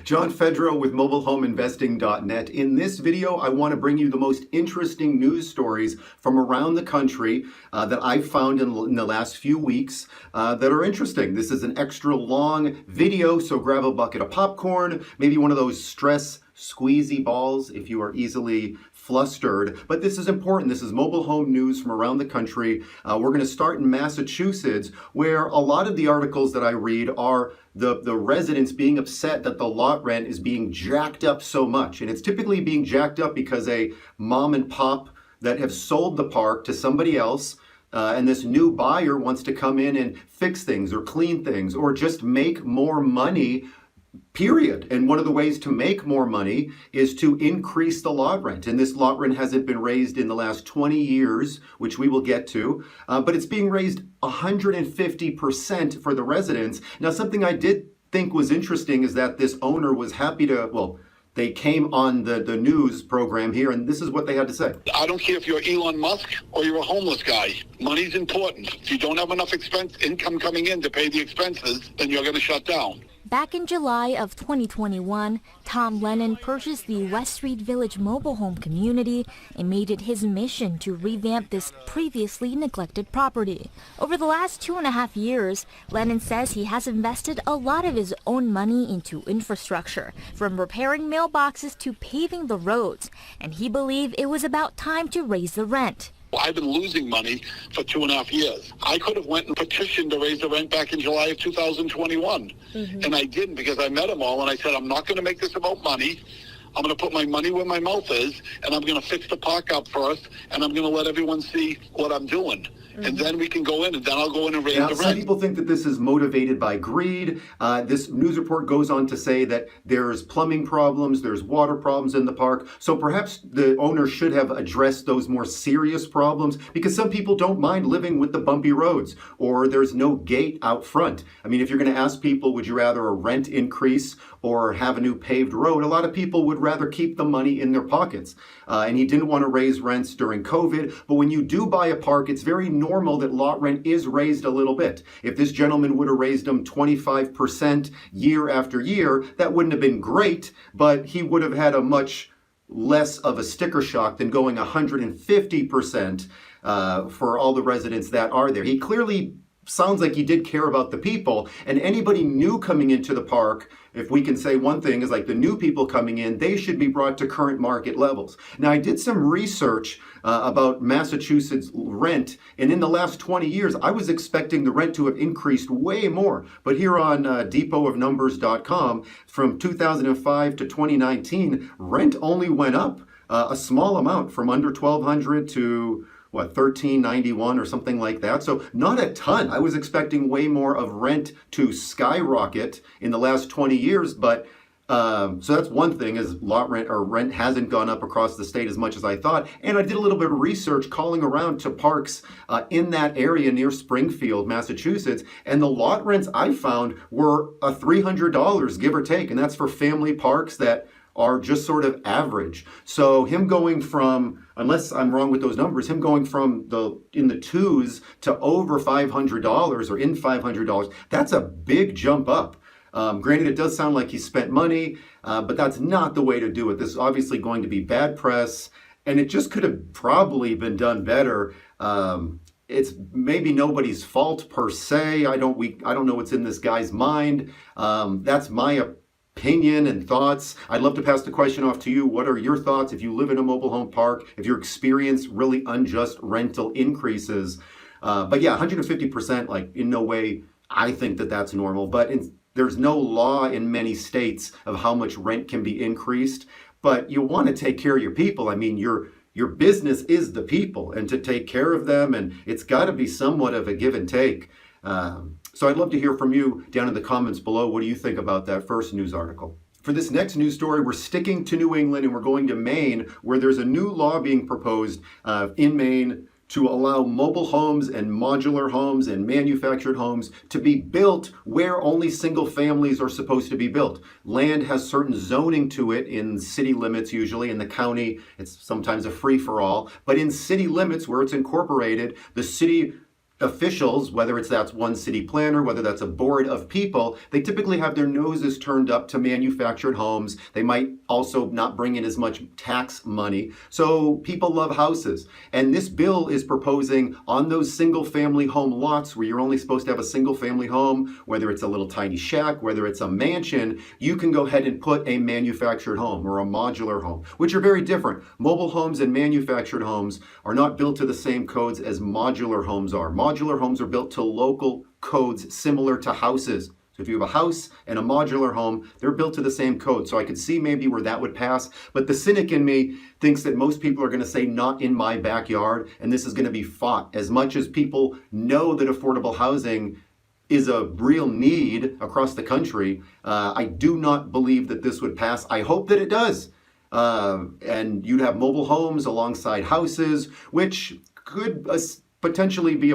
John Fedro with mobilehomeinvesting.net. In this video, I want to bring you the most interesting news stories from around the country that I've found in the last few weeks that are interesting. This is an extra long video, so grab a bucket of popcorn, maybe one of those stress squeezy balls if you are easily flustered. But this is important. This is mobile home news from around the country. We're going to start in Massachusetts, where a lot of the articles that I read are the residents being upset that the lot rent is being jacked up so much. And it's typically being jacked up because a mom and pop that have sold the park to somebody else, and this new buyer wants to come in and fix things or clean things or just make more money, period. And one of the ways to make more money is to increase the lot rent. And this lot rent hasn't been raised in the last 20 years, which we will get to, but it's being raised 150% for the residents. Now, something I did think was interesting is that this owner was happy to, well, they came on the news program here, and this is what they had to say. I don't care if you're Elon Musk or you're a homeless guy. Money's important. If you don't have enough income coming in to pay the expenses, then you're going to shut down. Back in July of 2021, Tom Lennon purchased the West Street Village mobile home community and made it his mission to revamp this previously neglected property. Over the last 2.5 years, Lennon says he has invested a lot of his own money into infrastructure, from repairing mailboxes to paving the roads, and he believed it was about time to raise the rent. I've been losing money for 2.5 years. I could have went and petitioned to raise the rent back in July of 2021. And I didn't, because I met them all and I said, I'm not going to make this about money. I'm going to put my money where my mouth is, and I'm going to fix the park up first, and I'm going to let everyone see what I'm doing. And then we can go in, and then I'll go in and raise the rent. Some people think that this is motivated by greed. This news report goes on to say that there's plumbing problems, there's water problems in the park. So perhaps the owner should have addressed those more serious problems, because some people don't mind living with the bumpy roads, or there's no gate out front. I mean, if you're going to ask people, would you rather a rent increase or have a new paved road? A lot of people would rather keep the money in their pockets. And he didn't want to raise rents during COVID. But when you do buy a park, it's very normal that lot rent is raised a little bit. If this gentleman would have raised them 25% year after year, that wouldn't have been great, but he would have had a much less of a sticker shock than going 150% for all the residents that are there. He clearly sounds like he did care about the people, and anybody new coming into the park, if we can say one thing, is like the new people coming in, they should be brought to current market levels. Now, I did some research about Massachusetts rent, and in the last 20 years, I was expecting the rent to have increased way more. But here on depotofnumbers.com, from 2005 to 2019, rent only went up a small amount, from under $1,200 to $13.91 or something like that. So not a ton. I was expecting way more of rent to skyrocket in the last 20 years, but so that's one thing, is lot rent or rent hasn't gone up across the state as much as I thought. And I did a little bit of research calling around to parks in that area near Springfield, Massachusetts, and the lot rents I found were $300, give or take, and that's for family parks that are just sort of average. So him going from, unless I'm wrong with those numbers, him going from in the twos to over $500 or in $500, that's a big jump up. Granted, it does sound like he spent money, but that's not the way to do it. This is obviously going to be bad press, and it just could have probably been done better. It's maybe nobody's fault per se. I don't know what's in this guy's mind. That's my opinion and thoughts. I'd love to pass the question off to you. What are your thoughts if you live in a mobile home park, if you experience really unjust rental increases? But yeah, 150%, like in no way I think that that's normal. But there's no law in many states of how much rent can be increased. But you want to take care of your people. I mean, your business is the people, and to take care of them, and it's got to be somewhat of a give and take. So I'd love to hear from you down in the comments below. What do you think about that first news article? For this next news story, we're sticking to New England, and we're going to Maine, where there's a new law being proposed in Maine to allow mobile homes and modular homes and manufactured homes to be built where only single families are supposed to be built. Land has certain zoning to it in city limits, usually. In the county, it's sometimes a free-for-all. But in city limits where it's incorporated, the city officials, whether that's one city planner, whether that's a board of people, they typically have their noses turned up to manufactured homes. They might also not bring in as much tax money. So people love houses. And this bill is proposing on those single family home lots where you're only supposed to have a single family home, whether it's a little tiny shack, whether it's a mansion, you can go ahead and put a manufactured home or a modular home, which are very different. Mobile homes and manufactured homes are not built to the same codes as modular homes are. Modular homes are built to local codes similar to houses. So if you have a house and a modular home, they're built to the same code. So I could see maybe where that would pass. But the cynic in me thinks that most people are going to say, not in my backyard, and this is going to be fought. As much as people know that affordable housing is a real need across the country, I do not believe that this would pass. I hope that it does. And you'd have mobile homes alongside houses, which could potentially be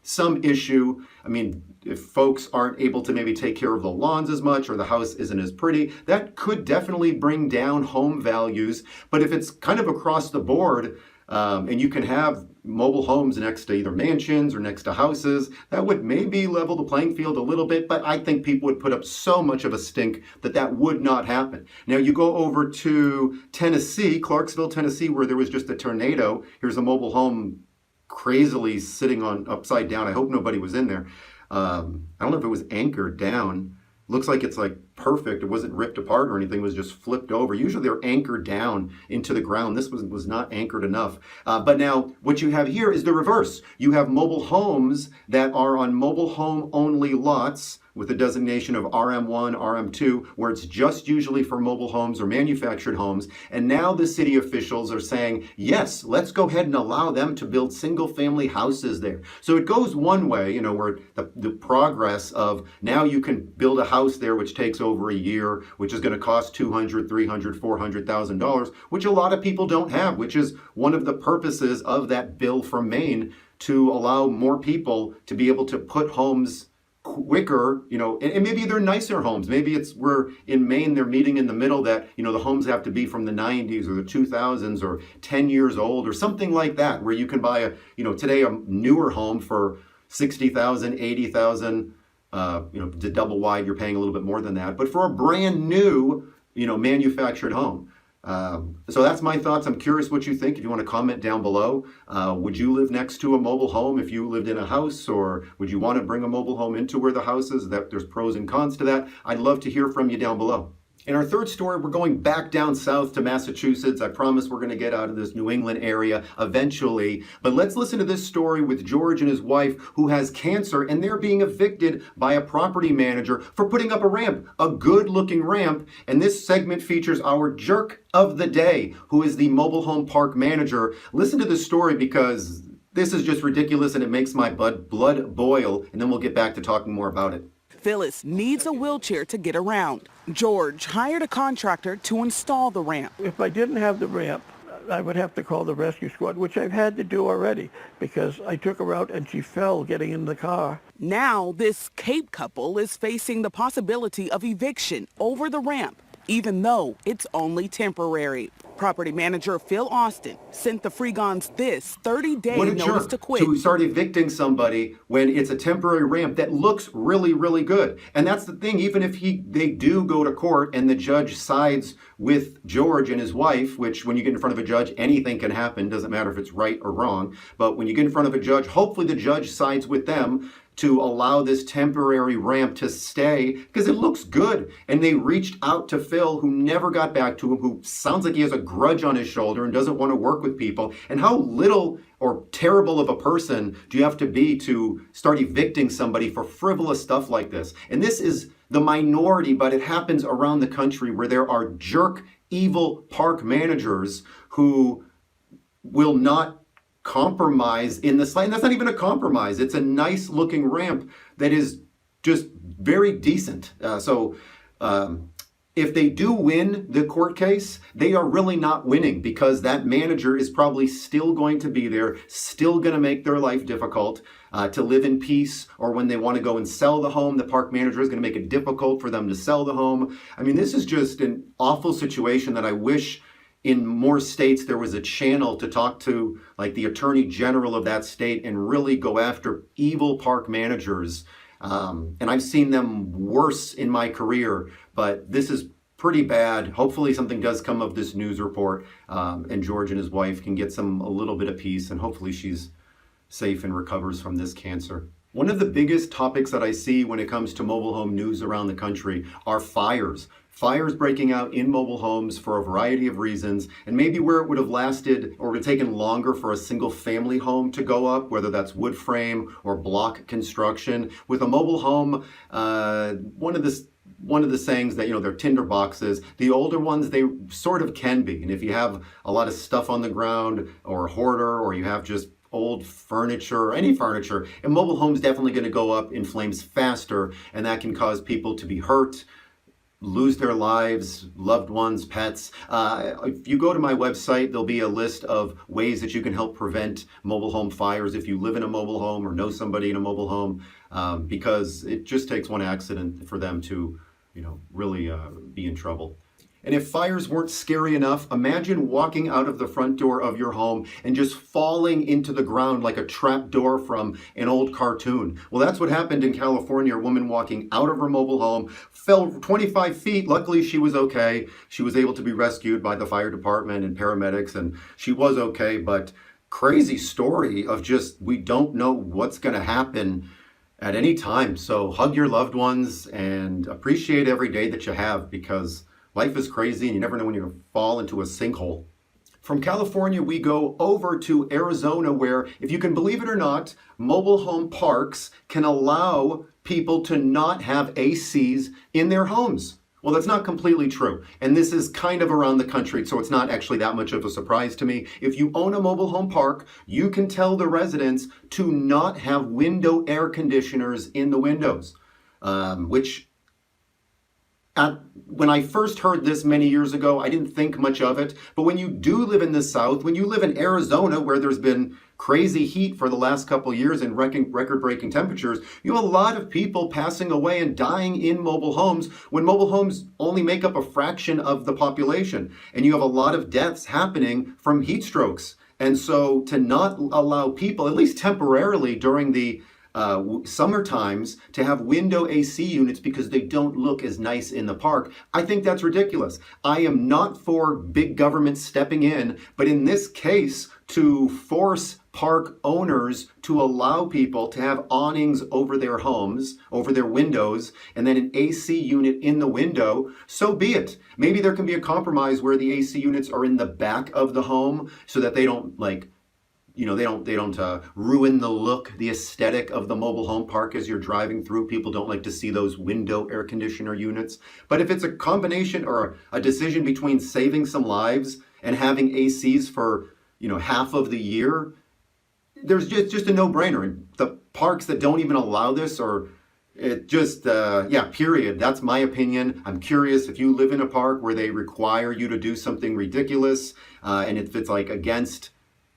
some issue. I mean, if folks aren't able to maybe take care of the lawns as much or the house isn't as pretty, that could definitely bring down home values. But if it's kind of across the board, and you can have mobile homes next to either mansions or next to houses, that would maybe level the playing field a little bit, but I think people would put up so much of a stink that that would not happen. Now you go over to Tennessee, Clarksville, Tennessee, where there was just a tornado. Here's a mobile home crazily sitting on upside down. I hope nobody was in there. I don't know if it was anchored down. Looks like it's like perfect. It wasn't ripped apart or anything. It was just flipped over. Usually they're anchored down into the ground. This was not anchored enough. But now what you have here is the reverse. You have mobile homes that are on mobile home only lots with the designation of RM1, RM2, where it's just usually for mobile homes or manufactured homes. And now the city officials are saying, yes, let's go ahead and allow them to build single family houses there. So it goes one way, where the progress of now you can build a house there, which takes over a year, which is going to cost $200,000, $300,000, $400,000, which a lot of people don't have, which is one of the purposes of that bill from Maine, to allow more people to be able to put homes quicker, and maybe they're nicer homes. Maybe it's where in Maine they're meeting in the middle that, the homes have to be from the 90s or the 2000s or 10 years old or something like that, where you can buy today a newer home for $60,000, $80,000, the double wide, you're paying a little bit more than that. But for a brand new, manufactured home. So that's my thoughts. I'm curious what you think. If you want to comment down below, would you live next to a mobile home if you lived in a house, or would you want to bring a mobile home into where the house is? There's pros and cons to that. I'd love to hear from you down below. In our third story, we're going back down south to Massachusetts. I promise we're going to get out of this New England area eventually. But let's listen to this story with George and his wife who has cancer, and they're being evicted by a property manager for putting up a ramp, a good-looking ramp. And this segment features our jerk of the day, who is the mobile home park manager. Listen to this story because this is just ridiculous and it makes my blood boil. And then we'll get back to talking more about it. Phyllis needs a wheelchair to get around. George hired a contractor to install the ramp. If I didn't have the ramp, I would have to call the rescue squad, which I've had to do already because I took her out and she fell getting in the car. Now this Cape couple is facing the possibility of eviction over the ramp, even though it's only temporary. Property manager Phil Austin sent the Freegons this 30-day notice to quit. To start evicting somebody when it's a temporary ramp that looks really, really good. And that's the thing, even if they do go to court and the judge sides with George and his wife, which when you get in front of a judge, anything can happen, doesn't matter if it's right or wrong. But when you get in front of a judge, hopefully the judge sides with them to allow this temporary ramp to stay because it looks good. And they reached out to Phil, who never got back to him, who sounds like he has a grudge on his shoulder and doesn't want to work with people. And how little or terrible of a person do you have to be to start evicting somebody for frivolous stuff like this? And this is the minority, but it happens around the country where there are jerk, evil park managers who will not compromise in the slightest. That's not even a compromise. It's a nice looking ramp that is just very decent. If they do win the court case, they are really not winning because that manager is probably still going to be there, still going to make their life difficult to live in peace, or when they want to go and sell the home, the park manager is going to make it difficult for them to sell the home. I mean, this is just an awful situation that I wish in more states there was a channel to talk to like the attorney general of that state and really go after evil park managers. And I've seen them worse in my career, but this is pretty bad. Hopefully something does come of this news report, and George and his wife can get a little bit of peace, and hopefully she's safe and recovers from this cancer. One of the biggest topics that I see when it comes to mobile home news around the country are fires. Fires breaking out in mobile homes for a variety of reasons, and maybe where it would have lasted or would have taken longer for a single family home to go up, whether that's wood frame or block construction. With a mobile home, one of the sayings that, they're tinder boxes. The older ones, they sort of can be. And if you have a lot of stuff on the ground or a hoarder, or you have just old furniture or any furniture, a mobile home's definitely going to go up in flames faster, and that can cause people to be hurt, lose their lives, loved ones, pets. If you go to my website, there'll be a list of ways that you can help prevent mobile home fires if you live in a mobile home or know somebody in a mobile home, because it just takes one accident for them to, really be in trouble. And if fires weren't scary enough, imagine walking out of the front door of your home and just falling into the ground like a trap door from an old cartoon. Well, that's what happened in California. A woman walking out of her mobile home fell 25 feet. Luckily, she was okay. She was able to be rescued by the fire department and paramedics, and she was okay. But crazy story of just, we don't know what's going to happen at any time. So hug your loved ones and appreciate every day that you have, because life is crazy and you never know when you're going to fall into a sinkhole. From California, we go over to Arizona, where, if you can believe it or not, mobile home parks can allow people to not have ACs in their homes. Well, that's not completely true. And this is kind of around the country, so it's not actually that much of a surprise to me. If you own a mobile home park, you can tell the residents to not have window air conditioners in the windows, which when I first heard this many years ago, I didn't think much of it. But when you do live in the South, when you live in Arizona, where there's been crazy heat for the last couple of years and record-breaking temperatures, you have a lot of people passing away and dying in mobile homes, when mobile homes only make up a fraction of the population. And you have a lot of deaths happening from heat strokes. And so to not allow people, at least temporarily during the summer times, to have window AC units because they don't look as nice in the park, I think that's ridiculous. I am not for big government stepping in, but in this case, to force park owners to allow people to have awnings over their homes, over their windows, and then an AC unit in the window, so be it. Maybe there can be a compromise where the AC units are in the back of the home so that they don't they don't ruin the look, the aesthetic of the mobile home park as you're driving through. People don't like to see those window air conditioner units. But if it's a combination or a decision between saving some lives and having ACs for, half of the year, there's just a no-brainer. And the parks that don't even allow this, or it just, period. That's my opinion. I'm curious if you live in a park where they require you to do something ridiculous, and if it's like against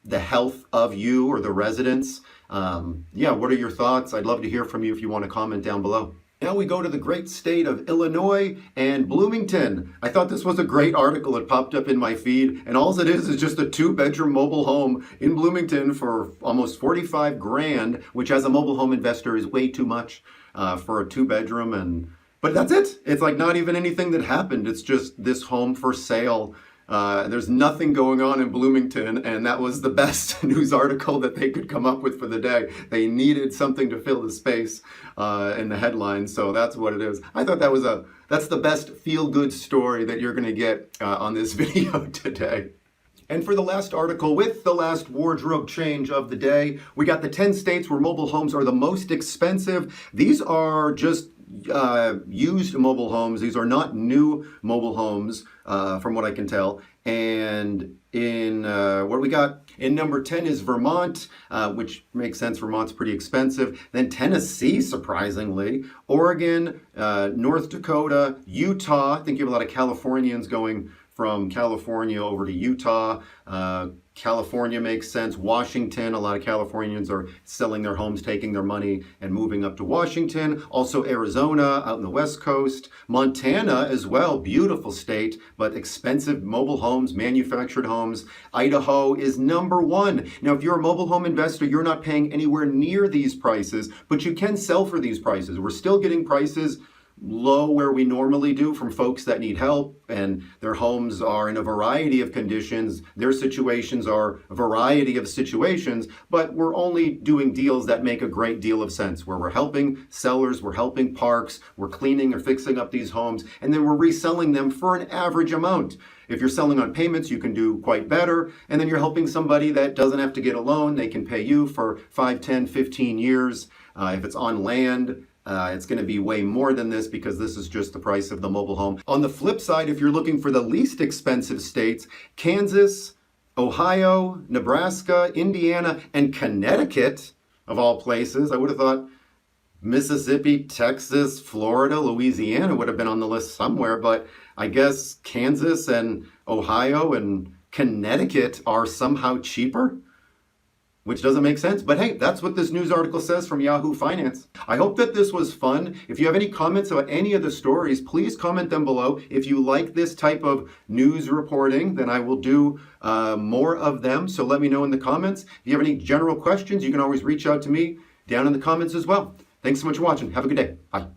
the health of you or the residents. What are your thoughts? I'd love to hear from you if you want to comment down below. Now we go to the great state of Illinois and Bloomington. I thought this was a great article. It popped up in my feed, and all it is just a 2-bedroom mobile home in Bloomington for almost $45 grand, which as a mobile home investor is way too much for a 2-bedroom. But that's it. It's like not even anything that happened. It's just this home for sale. There's nothing going on in Bloomington, and that was the best news article that they could come up with for the day. They needed something to fill the space in the headline, so that's what it is. I thought that's the best feel-good story that you're going to get on this video today. And for the last article, with the last wardrobe change of the day, we got the 10 states where mobile homes are the most expensive. These are just used mobile homes. These are not new mobile homes, from what I can tell. And in what we got in number 10 is Vermont, which makes sense. Vermont's pretty expensive. Then Tennessee, surprisingly, Oregon, North Dakota, Utah. I think you have a lot of Californians going from California over to Utah. California makes sense. Washington, a lot of Californians are selling their homes, taking their money and moving up to Washington. Also Arizona, out in the West Coast. Montana as well, beautiful state, but expensive mobile homes, manufactured homes. Idaho is number one. Now, if you're a mobile home investor, you're not paying anywhere near these prices, but you can sell for these prices. We're still getting prices low where we normally do from folks that need help, and their homes are in a variety of conditions. Their situations are a variety of situations, but we're only doing deals that make a great deal of sense, where we're helping sellers, we're helping parks, we're cleaning or fixing up these homes, and then we're reselling them for an average amount. If you're selling on payments, you can do quite better, and then you're helping somebody that doesn't have to get a loan. They can pay you for 5, 10, 15 years. If it's on land, it's going to be way more than this, because this is just the price of the mobile home. On the flip side, if you're looking for the least expensive states, Kansas, Ohio, Nebraska, Indiana, and Connecticut, of all places, I would have thought Mississippi, Texas, Florida, Louisiana would have been on the list somewhere, but I guess Kansas and Ohio and Connecticut are somehow cheaper, which doesn't make sense. But hey, that's what this news article says from Yahoo Finance. I hope that this was fun. If you have any comments about any of the stories, please comment them below. If you like this type of news reporting, then I will do more of them. So let me know in the comments. If you have any general questions, you can always reach out to me down in the comments as well. Thanks so much for watching. Have a good day. Bye.